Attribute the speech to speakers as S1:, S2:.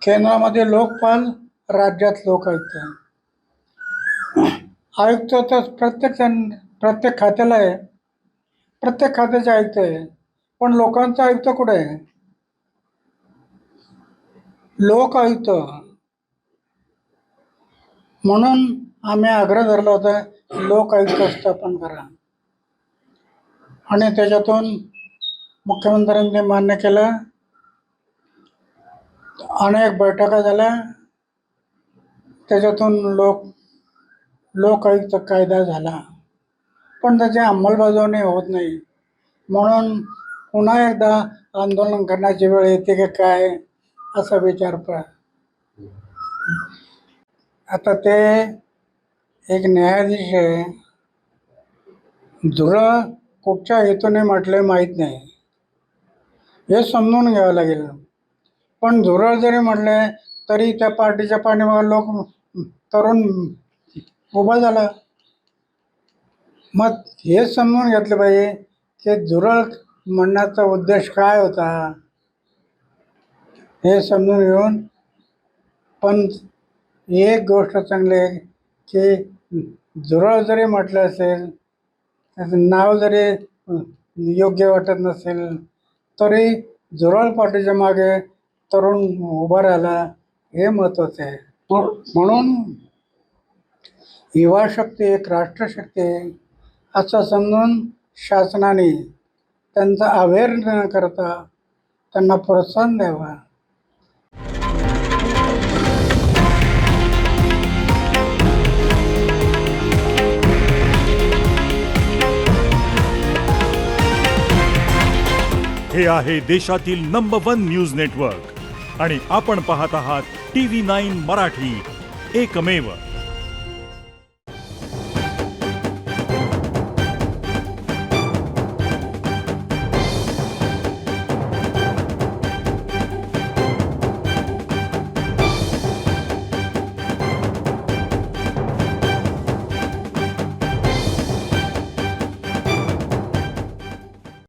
S1: केंद्रामध्ये लोकपाल, राज्यात लोकायुक्त. आयुक्त तर प्रत्येक खात्याला आहे, प्रत्येक खात्याचे आयुक्त आहे, पण लोकांचा आयुक्त कुठे आहे? लोकायुक्त. म्हणून आम्ही आग्रह धरला होता, लोकायुक्त स्थापन करा, आणि त्याच्यातून मुख्यमंत्र्यांनी मान्य केलं. अनेक बैठका झाल्या, त्याच्यातून लोकायुक्त कायदा झाला, पण त्याची अंमलबजावणी होत नाही. म्हणून पुन्हा एकदा आंदोलन करण्याची वेळ येते की काय, असा विचार आता ते एक न्यायाधीश आहे, धुरळ कुठच्या हेतूने म्हटले माहीत नाही, हे समजून घ्यावं लागेल. पण धुरळ जरी म्हटले तरी त्या पार्टीच्या पाठीमागे लोक तरुण उभा झाला. मग हे समजून घेतलं पाहिजे की धुरळ म्हणण्याचा उद्देश काय होता, हे समजून घेऊन. पण एक गोष्ट चांगली आहे की धुरळ जरी म्हटलं असेल, त्याचं नाव जरी योग्य वाटत नसेल, तरी झुरळ पार्टीच्या मागे तरुण उभा राहिला, हे महत्त्वाचं आहे. म्हणून युवा शक्ती एक राष्ट्रशक्ती आहे असं समजून शासनाने त्यांचा अवेअर न करता त्यांना प्रोत्साहन द्यावं.
S2: हे आहे देशातील नंबर 1 न्यूज नेटवर्क आणि आपण पाहत आहात TV9 मराठी, एकमेव.